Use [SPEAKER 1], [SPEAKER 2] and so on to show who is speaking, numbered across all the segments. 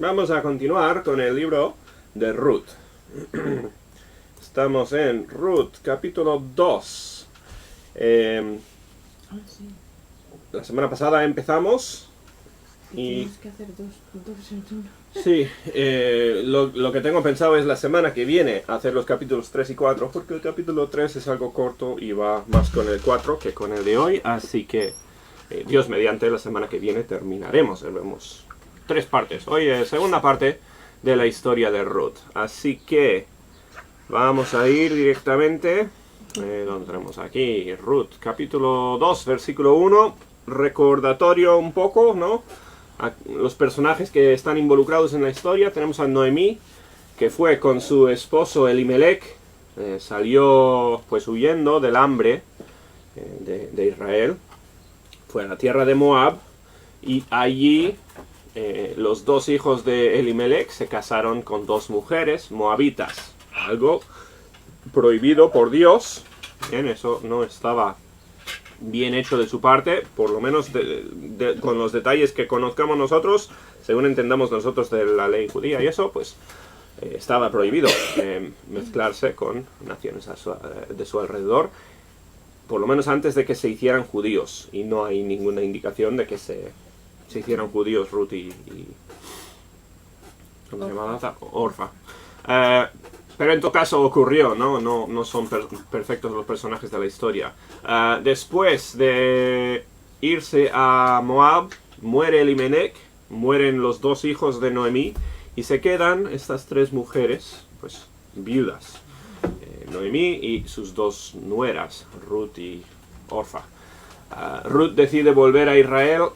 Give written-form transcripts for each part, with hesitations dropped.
[SPEAKER 1] Vamos a continuar con el libro de Ruth. Estamos en Ruth, capítulo 2.
[SPEAKER 2] Sí.
[SPEAKER 1] La semana pasada empezamos y...
[SPEAKER 2] Tienes que hacer dos en uno.
[SPEAKER 1] Sí, lo que tengo pensado es la semana que viene hacer los capítulos 3 y 4, porque el capítulo 3 es algo corto y va más con el 4 que con el de hoy, así que Dios mediante la semana que viene terminaremos. Vemos 3 partes. Hoy es segunda parte de la historia de Ruth, así que vamos a ir directamente, ¿dónde tenemos aquí? Ruth, capítulo 2, versículo 1, recordatorio un poco, ¿no? A los personajes que están involucrados en la historia. Tenemos a Noemí, que fue con su esposo Elimelech, salió pues huyendo del hambre de Israel, fue a la tierra de Moab, y allí los 2 hijos de Elimelech se casaron con 2 mujeres moabitas, algo prohibido por Dios. Bien, eso no estaba bien hecho de su parte, por lo menos con los detalles que conozcamos nosotros, según entendamos nosotros de la ley judía y eso, pues estaba prohibido mezclarse con naciones de su alrededor, por lo menos antes de que se hicieran judíos, y no hay ninguna indicación de que se hicieran judíos Ruth y ¿cómo se llamaba? Orfa. Pero en todo caso ocurrió, ¿no? No son perfectos los personajes de la historia. Después de irse a Moab, muere Elimelech, mueren los 2 hijos de Noemí, y se quedan estas 3 mujeres, pues, viudas. Noemí y sus 2 nueras, Ruth y Orfa. Ruth decide volver a Israel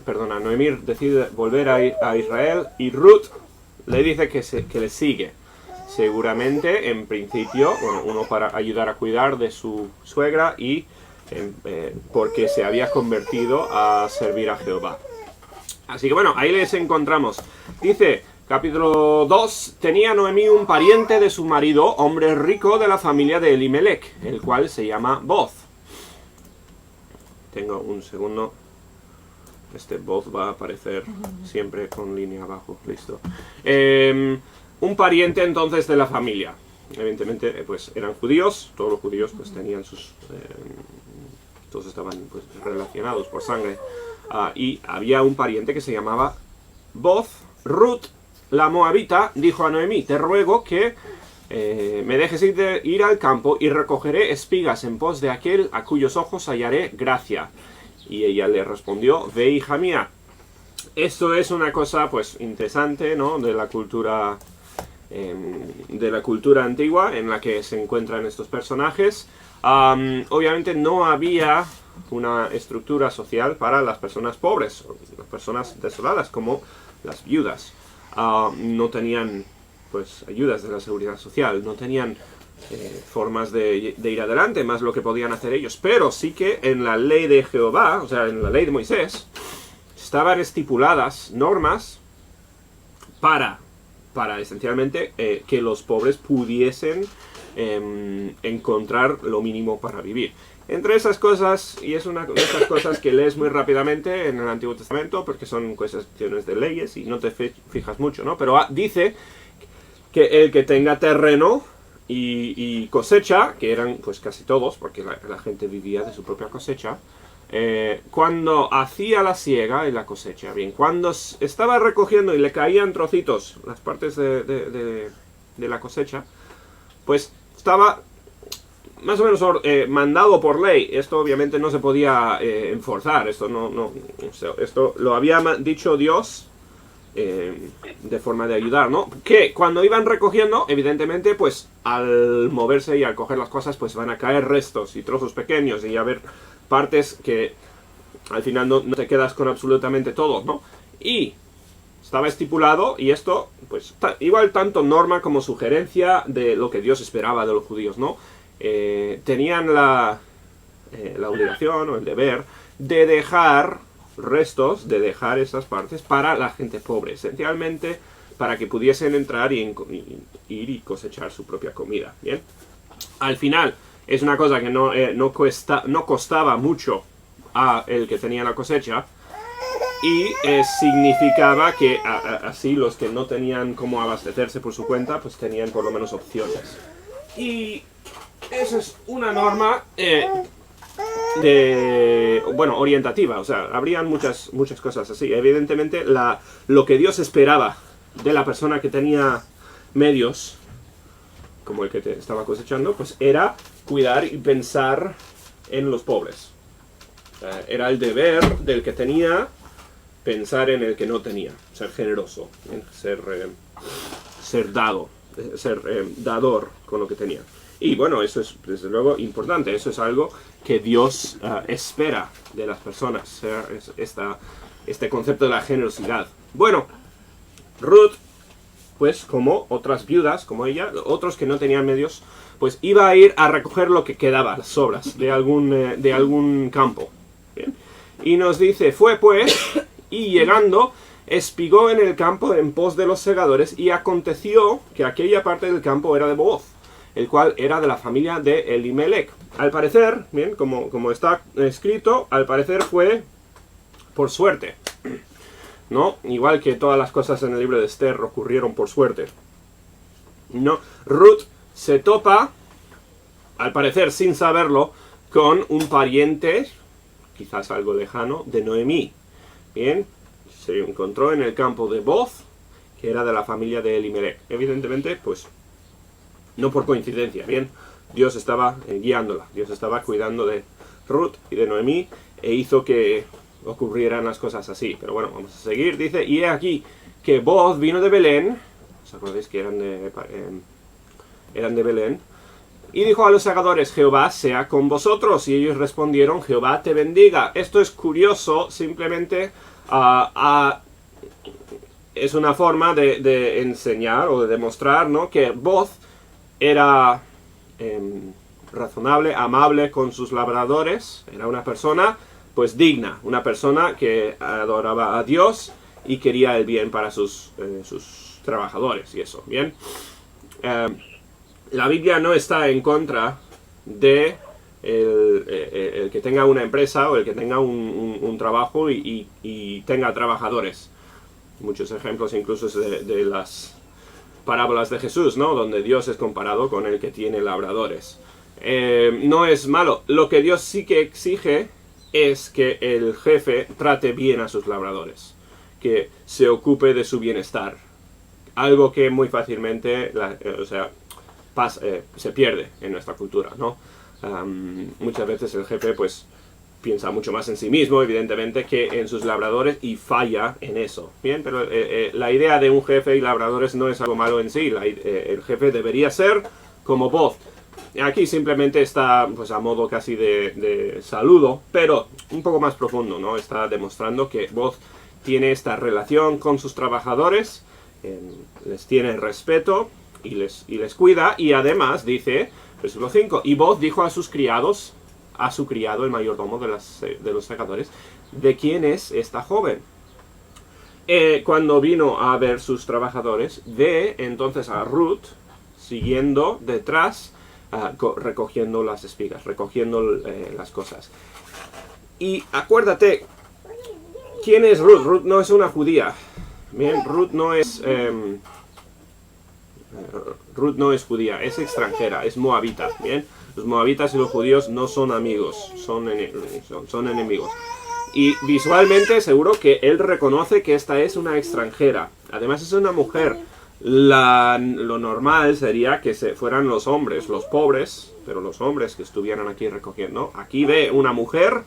[SPEAKER 1] Noemí decide volver a Israel, y Ruth le dice que le sigue. Seguramente, en principio, uno para ayudar a cuidar de su suegra y porque se había convertido a servir a Jehová. Así que bueno, ahí les encontramos. Dice, capítulo 2, tenía Noemí un pariente de su marido, hombre rico de la familia de Elimelech, el cual se llama Boz. Tengo un segundo. Este Boz va a aparecer siempre con línea abajo. Listo. Un pariente entonces de la familia. Evidentemente pues eran judíos. Todos los judíos pues tenían sus... todos estaban pues relacionados por sangre. Y había un pariente que se llamaba Boz. Ruth, la moabita, dijo a Noemí: te ruego que me dejes ir al campo y recogeré espigas en pos de aquel a cuyos ojos hallaré gracia. Y ella le respondió: ve, hija mía. Esto es una cosa pues interesante, ¿no? De la cultura antigua en la que se encuentran estos personajes. Obviamente no había una estructura social para las personas pobres, las personas desoladas, como las viudas. No tenían pues ayudas de la seguridad social, no tenían formas de ir adelante, más lo que podían hacer ellos. Pero sí que en la ley de Jehová, o sea, en la ley de Moisés, estaban estipuladas normas para esencialmente que los pobres pudiesen encontrar lo mínimo para vivir. Entre esas cosas, y es una de esas cosas que lees muy rápidamente en el Antiguo Testamento, porque son cuestiones de leyes y no te fijas mucho, ¿no? Pero dice que el que tenga terreno y cosecha, que eran pues casi todos, porque la gente vivía de su propia cosecha, cuando hacía la siega y la cosecha, bien, cuando estaba recogiendo y le caían trocitos, las partes de la cosecha, pues estaba más o menos mandado por ley. Esto obviamente no se podía enforzar, esto esto lo había dicho Dios de forma de ayudar, ¿no? Que cuando iban recogiendo, evidentemente, pues al moverse y al coger las cosas, pues van a caer restos y trozos pequeños, y a ver partes que al final no te quedas con absolutamente todo, ¿no? Y estaba estipulado, y esto, pues, igual tanto norma como sugerencia de lo que Dios esperaba de los judíos, ¿no? Tenían la obligación o el deber de dejar restos, de dejar esas partes para la gente pobre, esencialmente para que pudiesen entrar y ir y cosechar su propia comida, ¿bien? Al final, es una cosa que no costaba mucho a el que tenía la cosecha, y significaba que así los que no tenían cómo abastecerse por su cuenta, pues tenían por lo menos opciones. Y eso es una norma orientativa, o sea, habrían muchas cosas así. Evidentemente, lo que Dios esperaba de la persona que tenía medios, como el que te estaba cosechando, pues era cuidar y pensar en los pobres. Era el deber del que tenía pensar en el que no tenía, ser generoso, ser dador con lo que tenía. Y bueno, eso es desde luego importante, eso es algo que Dios espera de las personas, este concepto de la generosidad. Bueno, Ruth, pues como otras viudas, como ella, otros que no tenían medios, pues iba a ir a recoger lo que quedaba, las sobras de algún campo. ¿Bien? Y nos dice, fue pues, y llegando, espigó en el campo en pos de los segadores, y aconteció que aquella parte del campo era de Booz, el cual era de la familia de Elimelech. Al parecer, bien, como está escrito, al parecer fue por suerte, ¿no? Igual que todas las cosas en el libro de Esther ocurrieron por suerte. No, Ruth se topa, al parecer sin saberlo, con un pariente, quizás algo lejano, de Noemí. Bien, se encontró en el campo de Booz, que era de la familia de Elimelech. Evidentemente, pues, no por coincidencia, bien, Dios estaba guiándola, Dios estaba cuidando de Ruth y de Noemí, e hizo que ocurrieran las cosas así. Pero bueno, vamos a seguir. Dice, y he aquí que Booz vino de Belén, ¿os acordáis que eran de Belén? Y dijo a los segadores, Jehová sea con vosotros. Y ellos respondieron, Jehová te bendiga. Esto es curioso, simplemente es una forma de enseñar o de demostrar, ¿no?, que Booz era razonable, amable con sus labradores. Era una persona, pues, digna. Una persona que adoraba a Dios y quería el bien para sus trabajadores y eso, ¿bien? La Biblia no está en contra de el que tenga una empresa o el que tenga un trabajo y tenga trabajadores. Muchos ejemplos incluso de las parábolas de Jesús, ¿no?, donde Dios es comparado con el que tiene labradores. No es malo. Lo que Dios sí que exige es que el jefe trate bien a sus labradores, que se ocupe de su bienestar. Algo que muy fácilmente se pierde en nuestra cultura, ¿no? Muchas veces el jefe, pues, piensa mucho más en sí mismo, evidentemente, que en sus labradores, y falla en eso. Bien, pero la idea de un jefe y labradores no es algo malo en sí. El jefe debería ser como Booz. Aquí simplemente está, pues, a modo casi de saludo, pero un poco más profundo, ¿no? Está demostrando que Booz tiene esta relación con sus trabajadores, les tiene respeto y les cuida, y además dice, versículo 5, y Booz dijo a sus criados, a su criado, el mayordomo de los segadores, ¿de quién es esta joven? Cuando vino a ver sus trabajadores, ve entonces a Ruth siguiendo detrás, recogiendo las espigas, recogiendo las cosas. Y acuérdate, ¿quién es Ruth? Ruth no es una judía. Bien, Ruth no es judía, es extranjera, es moabita. Bien, los moabitas y los judíos no son amigos, son enemigos. Y visualmente seguro que él reconoce que esta es una extranjera. Además es una mujer. Lo normal sería que fueran los hombres, los pobres, pero los hombres que estuvieran aquí recogiendo. Aquí ve una mujer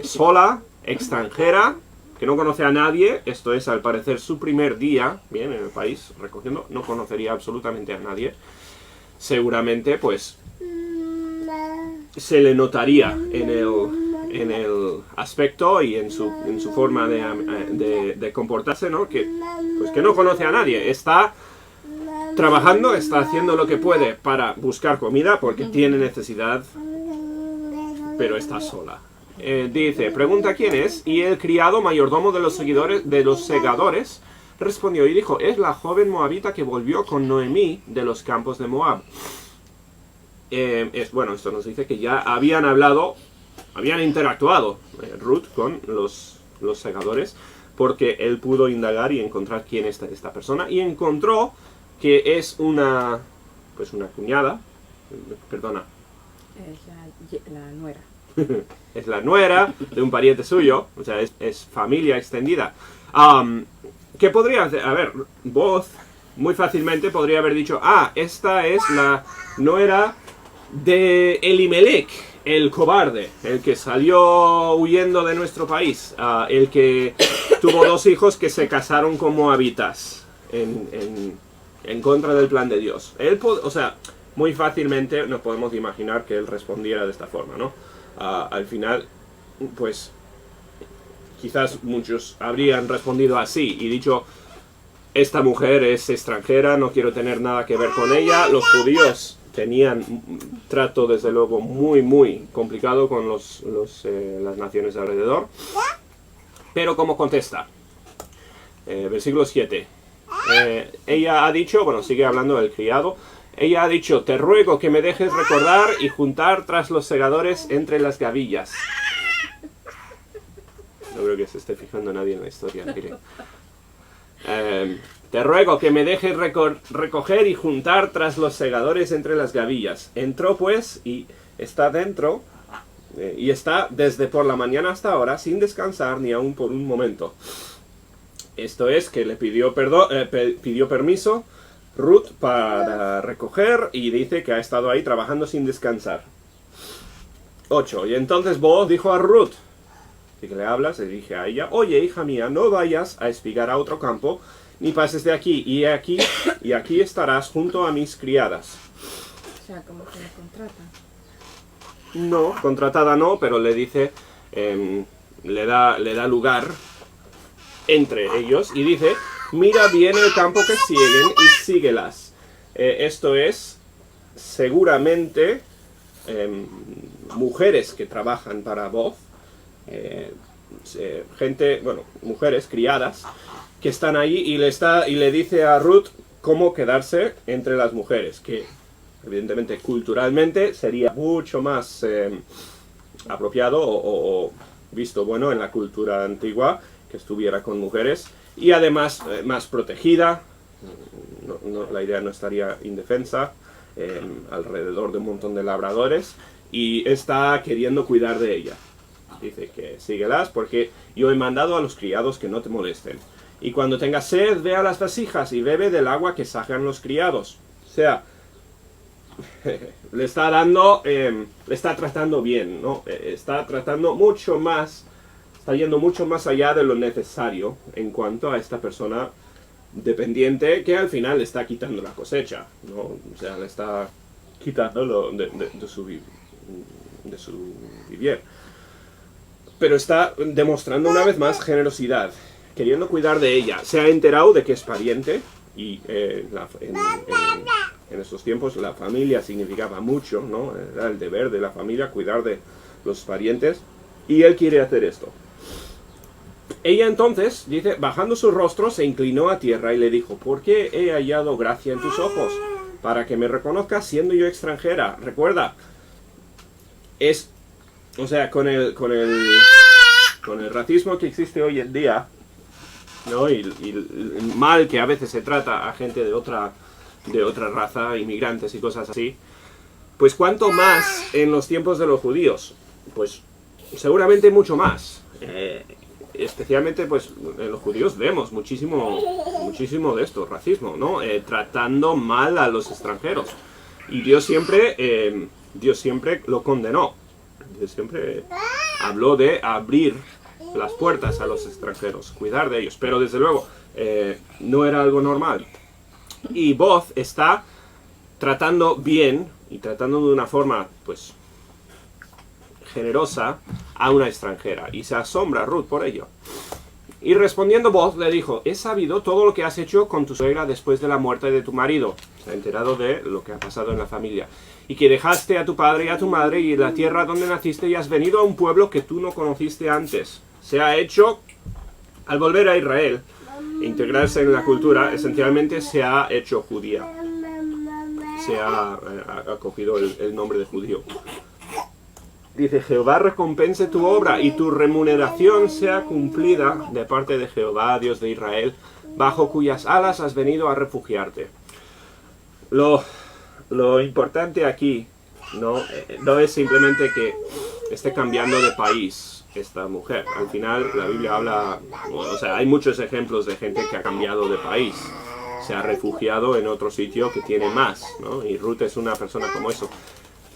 [SPEAKER 1] sola, extranjera, que no conoce a nadie. Esto es, al parecer, su primer día, bien, en el país, recogiendo. No conocería absolutamente a nadie. Seguramente, pues, se le notaría en el aspecto y en su forma de comportarse, ¿no? Que no conoce a nadie. Está trabajando, está haciendo lo que puede para buscar comida porque tiene necesidad, pero está sola. Dice, pregunta quién es, y el criado mayordomo de los segadores respondió y dijo, es la joven moabita que volvió con Noemí de los campos de Moab. Bueno, esto nos dice que ya habían interactuado Ruth con los los segadores, porque él pudo indagar y encontrar quién es esta persona, y encontró que es una cuñada, perdona.
[SPEAKER 2] Es la nuera.
[SPEAKER 1] Es la nuera de un pariente suyo, o sea, es familia extendida. ¿Qué podría hacer? A ver, Booz muy fácilmente podría haber dicho, esta es la nuera de Elimelech, el cobarde, el que salió huyendo de nuestro país, el que tuvo 2 hijos que se casaron con moabitas en contra del plan de Dios. O sea, muy fácilmente nos podemos imaginar que él respondiera de esta forma, ¿no? Al final, pues, quizás muchos habrían respondido así y dicho, esta mujer es extranjera, no quiero tener nada que ver con ella. Los judíos tenían un trato, desde luego, muy, muy complicado con las naciones de alrededor. Pero, ¿cómo contesta? Versículo 7. Ella ha dicho, bueno, sigue hablando del criado, ella ha dicho, te ruego que me dejes recordar y juntar tras los segadores entre las gavillas. No creo que se esté fijando nadie en la historia, mire. Te ruego que me dejes recoger y juntar tras los segadores entre las gavillas. Entró pues y está dentro, y está desde por la mañana hasta ahora sin descansar ni aún por un momento. Esto es que le pidió permiso Ruth para recoger y dice que ha estado ahí trabajando sin descansar. 8. Y entonces Booz dijo a Ruth, y que le habla, se dirige a ella, oye, hija mía, no vayas a espigar a otro campo, ni pases de aquí, y aquí estarás junto a mis criadas.
[SPEAKER 2] O sea, como que la contratan.
[SPEAKER 1] No, contratada no, pero le dice, le da lugar entre ellos, y dice, mira bien el campo que siguen y síguelas. Esto es, seguramente, mujeres que trabajan para Booz, gente, bueno, mujeres, criadas, que están ahí y le dice a Ruth cómo quedarse entre las mujeres, que evidentemente culturalmente sería mucho más apropiado o visto bueno en la cultura antigua que estuviera con mujeres, y además más protegida. La idea no estaría indefensa alrededor de un montón de labradores, y está queriendo cuidar de ella. Dice que síguelas porque yo he mandado a los criados que no te molesten. Y cuando tengas sed, ve a las vasijas y bebe del agua que sacan los criados. O sea, le está tratando bien, ¿no? Está tratando mucho más, está yendo mucho más allá de lo necesario en cuanto a esta persona dependiente que al final le está quitando la cosecha, ¿no? O sea, le está quitando de su vivier. Pero está demostrando una vez más generosidad, queriendo cuidar de ella. Se ha enterado de que es pariente, y en estos tiempos la familia significaba mucho, ¿no? Era el deber de la familia cuidar de los parientes, y él quiere hacer esto. Ella entonces, dice, bajando su rostro, se inclinó a tierra y le dijo, ¿por qué he hallado gracia en tus ojos? Para que me reconozcas siendo yo extranjera. Recuerda, o sea, con el racismo que existe hoy en día, ¿no? Y el mal que a veces se trata a gente de otra raza, inmigrantes y cosas así, pues cuánto más en los tiempos de los judíos, pues seguramente mucho más. Especialmente pues en los judíos vemos muchísimo de esto, racismo, ¿no? Tratando mal a los extranjeros. Y Dios siempre lo condenó. Dios siempre habló de abrir las puertas a los extranjeros, cuidar de ellos. Pero desde luego no era algo normal. Y Booz está tratando bien y tratando de una forma pues generosa a una extranjera, y se asombra Ruth por ello. Y respondiendo Booz le dijo, he sabido todo lo que has hecho con tu suegra después de la muerte de tu marido. Se ha enterado de lo que ha pasado en la familia, y que dejaste a tu padre y a tu madre y la tierra donde naciste, y has venido a un pueblo que tú no conociste antes. Se ha hecho, al volver a Israel e integrarse en la cultura, esencialmente se ha hecho judía. Se ha cogido el nombre de judío. Dice, Jehová recompense tu obra y tu remuneración sea cumplida de parte de Jehová, Dios de Israel, bajo cuyas alas has venido a refugiarte. Lo importante aquí no es simplemente que esté cambiando de país esta mujer. Al final la Biblia habla, o sea, hay muchos ejemplos de gente que ha cambiado de país. Se ha refugiado en otro sitio que tiene más, ¿no? Y Ruth es una persona como eso.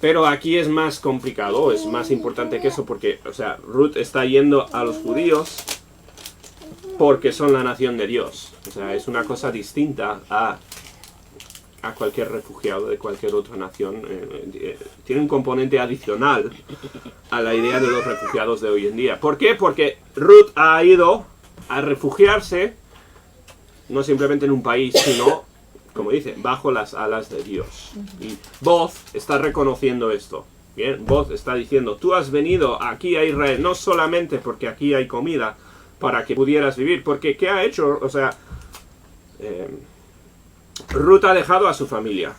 [SPEAKER 1] Pero aquí es más complicado, es más importante que eso, porque, o sea, Ruth está yendo a los judíos porque son la nación de Dios. O sea, es una cosa distinta a cualquier refugiado de cualquier otra nación. Tiene un componente adicional a la idea de los refugiados de hoy en día. ¿Por qué? Porque Ruth ha ido a refugiarse no simplemente en un país, sino, como dice, bajo las alas de Dios. Y Boz está reconociendo esto. Bien, Boz está diciendo, tú has venido aquí a Israel no solamente porque aquí hay comida para que pudieras vivir, porque ¿qué ha hecho? O sea, Ruth ha dejado a su familia.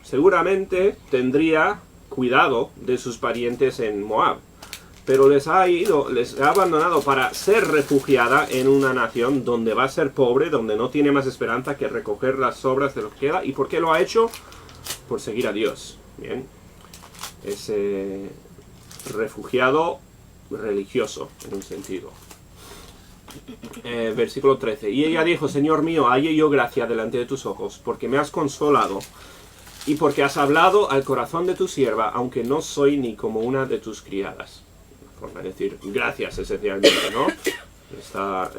[SPEAKER 1] Seguramente tendría cuidado de sus parientes en Moab, pero les ha abandonado para ser refugiada en una nación donde va a ser pobre, donde no tiene más esperanza que recoger las sobras de lo que queda. ¿Y por qué lo ha hecho? Por seguir a Dios. Bien, es refugiado religioso en un sentido. Versículo 13. Y ella dijo, Señor mío, halle yo gracia delante de tus ojos, porque me has consolado y porque has hablado al corazón de tu sierva, aunque no soy ni como una de tus criadas. Forma de decir gracias esencialmente, ¿no? Está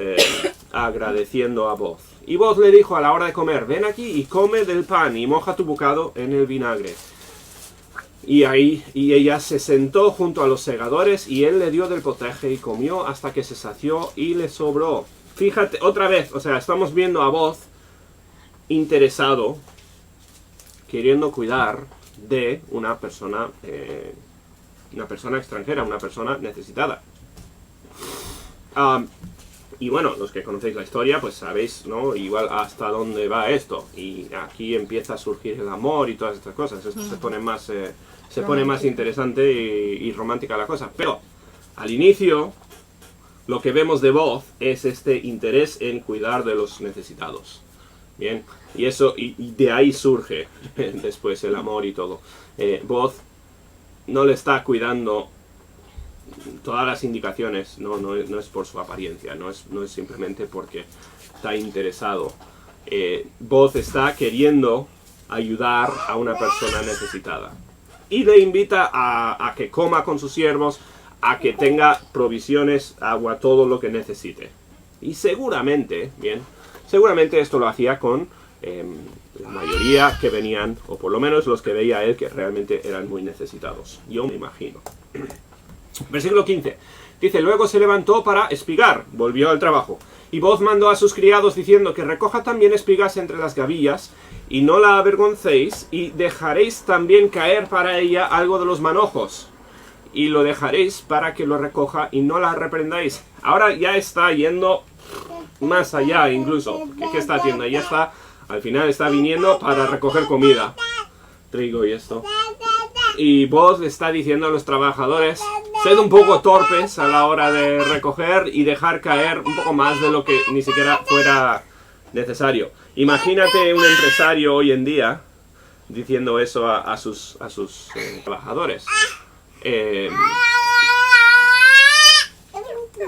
[SPEAKER 1] agradeciendo a Boz. Y Boz le dijo a la hora de comer, ven aquí y come del pan y moja tu bocado en el vinagre. Y ella se sentó junto a los segadores y él le dio del potaje y comió hasta que se sació y le sobró. Fíjate, otra vez, o sea, estamos viendo a Boz interesado, queriendo cuidar de una persona extranjera, una persona necesitada. Y bueno, los que conocéis la historia, pues sabéis, ¿no? Igual hasta dónde va esto. Y aquí empieza a surgir el amor y todas estas cosas. Esto se pone más interesante y romántica la cosa. Pero al inicio, lo que vemos de Boz es este interés en cuidar de los necesitados. Bien, y eso, y de ahí surge después el amor y todo. Boz no le está cuidando. Todas las indicaciones no es por su apariencia, no es simplemente porque está interesado. Boz está queriendo ayudar a una persona necesitada. Y le invita a que coma con sus siervos, a que tenga provisiones, agua, todo lo que necesite. Y seguramente esto lo hacía con la mayoría que venían, o por lo menos los que veía él que realmente eran muy necesitados. Yo me imagino. Versículo 15. Dice, luego se levantó para espigar, volvió al trabajo. Y Boz mandó a sus criados diciendo que recoja también espigas entre las gavillas, y no la avergoncéis, y dejaréis también caer para ella algo de los manojos, y lo dejaréis para que lo recoja, y no la reprendáis. Ahora ya está yendo más allá incluso. ¿Qué está haciendo? Ya está, al final está viniendo para recoger comida. Trigo y esto. Y Boz le está diciendo a los trabajadores, sed un poco torpes a la hora de recoger y dejar caer un poco más de lo que ni siquiera fuera necesario. Imagínate un empresario hoy en día diciendo eso a sus trabajadores.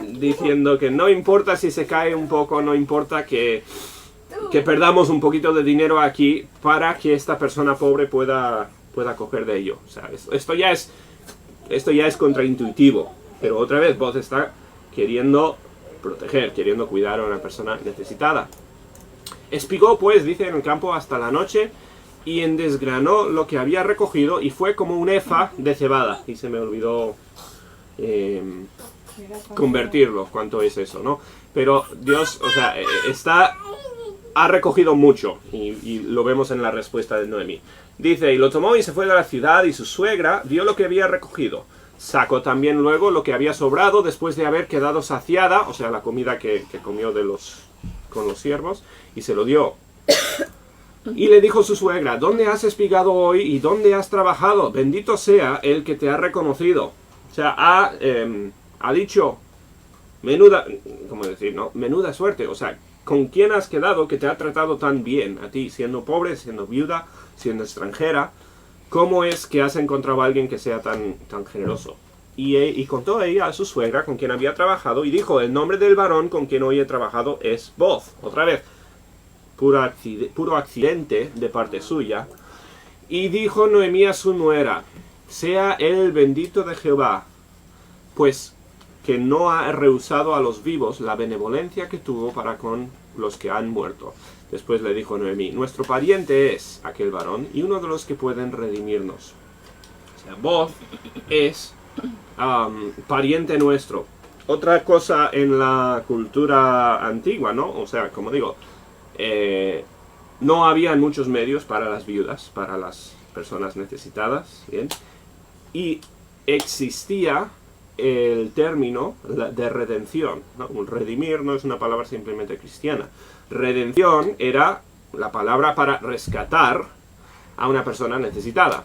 [SPEAKER 1] Diciendo que no importa si se cae un poco, no importa que perdamos un poquito de dinero aquí para que esta persona pobre pueda coger de ello. O sea, esto ya es contraintuitivo, pero otra vez Boz está queriendo proteger, queriendo cuidar a una persona necesitada. Espigó pues, dice, en el campo hasta la noche y desgranó lo que había recogido y fue como un efa de cebada. Y se me olvidó convertirlo, cuánto es eso, ¿no? Pero Dios, o sea, ha recogido mucho y lo vemos en la respuesta de Noemí. Dice, y lo tomó y se fue de la ciudad y su suegra vio lo que había recogido. Sacó también luego lo que había sobrado después de haber quedado saciada, o sea, la comida que comió con los siervos, y se lo dio. Y le dijo su suegra, ¿dónde has espigado hoy y dónde has trabajado? Bendito sea el que te ha reconocido. O sea, ha dicho, menuda, ¿cómo decir, no? Menuda suerte. O sea, ¿con quién has quedado que te ha tratado tan bien a ti, siendo pobre, siendo viuda, siendo extranjera? ¿Cómo es que has encontrado a alguien que sea tan generoso? Y contó ella a su suegra con quien había trabajado y dijo, el nombre del varón con quien hoy he trabajado es Boz. Otra vez, puro accidente de parte suya. Y dijo Noemí a su nuera, sea él bendito de Jehová, pues que no ha rehusado a los vivos la benevolencia que tuvo para con los que han muerto. Después le dijo Noemí, nuestro pariente es aquel varón y uno de los que pueden redimirnos. O sea, Boz es pariente nuestro. Otra cosa en la cultura antigua, ¿no? O sea, como digo, no había muchos medios para las viudas, para las personas necesitadas, ¿bien? Y existía el término de redención, ¿no? Redimir no es una palabra simplemente cristiana. Redención era la palabra para rescatar a una persona necesitada.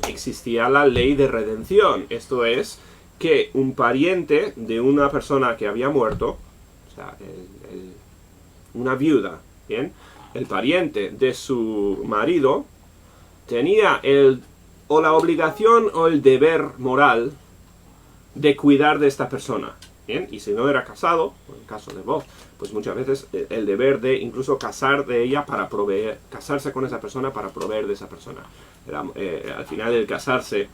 [SPEAKER 1] Existía la ley de redención, esto es, que un pariente de una persona que había muerto, o sea, una viuda, ¿bien? El pariente de su marido tenía o la obligación o el deber moral de cuidar de esta persona, ¿bien? Y si no era casado, en el caso de Boz, pues muchas veces el deber de incluso casarse con esa persona para proveer de esa persona. Al final el casarse,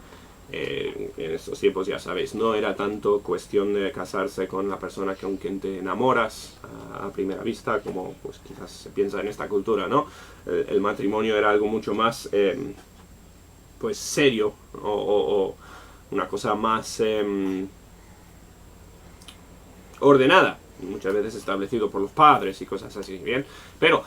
[SPEAKER 1] en estos tiempos ya sabéis, no era tanto cuestión de casarse con la persona con quien te enamoras a primera vista, como pues quizás se piensa en esta cultura, ¿no? El matrimonio era algo mucho más pues serio, o una cosa más ordenada, muchas veces establecido por los padres y cosas así, ¿bien? Pero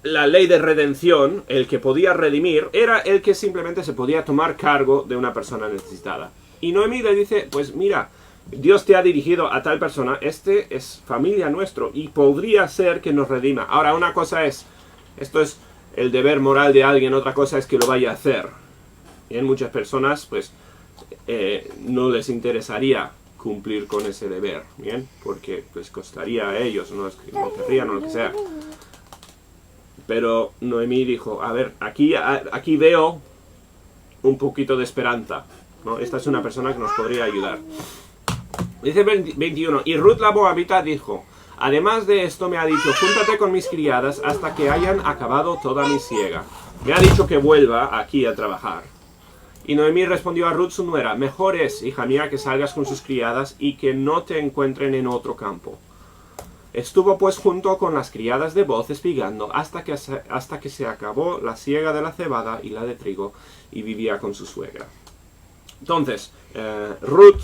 [SPEAKER 1] la ley de redención, el que podía redimir, era el que simplemente se podía tomar cargo de una persona necesitada. Y Noemí le dice, pues mira, Dios te ha dirigido a tal persona, este es familia nuestro y podría ser que nos redima. Ahora, una cosa es, esto es el deber moral de alguien, otra cosa es que lo vaya a hacer. Y en muchas personas, pues, no les interesaría cumplir con ese deber, ¿bien? Porque, pues, costaría a ellos, no querrían o lo que sea. Pero Noemí dijo, a ver, aquí veo un poquito de esperanza, ¿no? Esta es una persona que nos podría ayudar. Dice 21, y Ruth la Moabita dijo, además de esto me ha dicho, júntate con mis criadas hasta que hayan acabado toda mi siega. Me ha dicho que vuelva aquí a trabajar. Y Noemí respondió a Ruth su nuera, mejor es, hija mía, que salgas con sus criadas y que no te encuentren en otro campo. Estuvo pues junto con las criadas de Boz espigando hasta que se acabó la siega de la cebada y la de trigo, y vivía con su suegra. Entonces, Ruth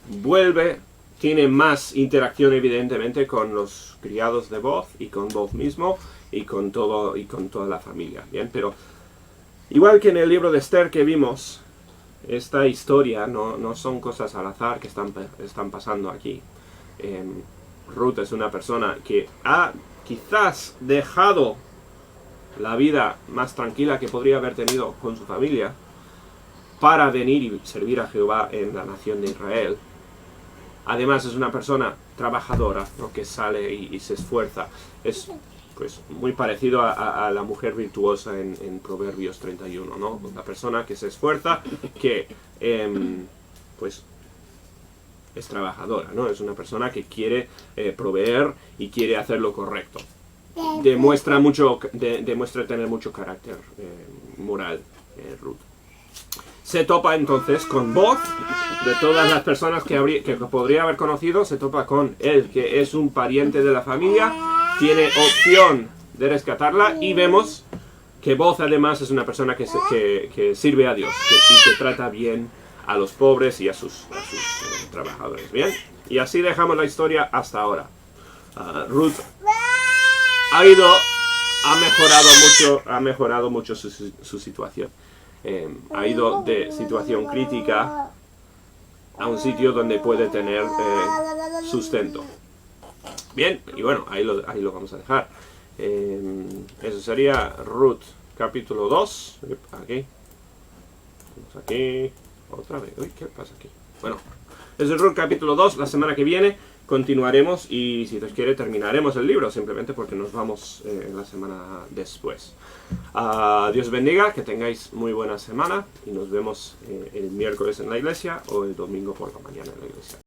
[SPEAKER 1] vuelve, tiene más interacción evidentemente con los criados de Boz y con Boz mismo y con toda la familia, ¿bien? Pero igual que en el libro de Esther que vimos, esta historia no son cosas al azar que están pasando aquí. Ruth es una persona que ha quizás dejado la vida más tranquila que podría haber tenido con su familia para venir y servir a Jehová en la nación de Israel. Además es una persona trabajadora, ¿no? Que sale y se esfuerza. Es pues muy parecido a la mujer virtuosa en Proverbios 31, ¿no? La persona que se esfuerza, que pues es trabajadora, ¿no? Es una persona que quiere proveer y quiere hacer lo correcto. Demuestra tener mucho carácter moral, Ruth. Se topa entonces con Boz. De todas las personas que podría haber conocido, se topa con él, que es un pariente de la familia. Tiene opción de rescatarla y vemos que Boz además es una persona que sirve a Dios y que trata bien a los pobres y a sus trabajadores. Bien, y así dejamos la historia hasta ahora. Ruth ha mejorado mucho su situación. Ha ido de situación crítica a un sitio donde puede tener sustento. Bien, y bueno, ahí lo vamos a dejar. Eso sería Ruth capítulo 2. Aquí. Vamos aquí, otra vez. Uy, ¿qué pasa aquí? Bueno, es el Ruth capítulo 2, la semana que viene continuaremos y si Dios quiere terminaremos el libro, simplemente porque nos vamos la semana después. Dios bendiga, que tengáis muy buena semana y nos vemos el miércoles en la iglesia o el domingo por la mañana en la iglesia.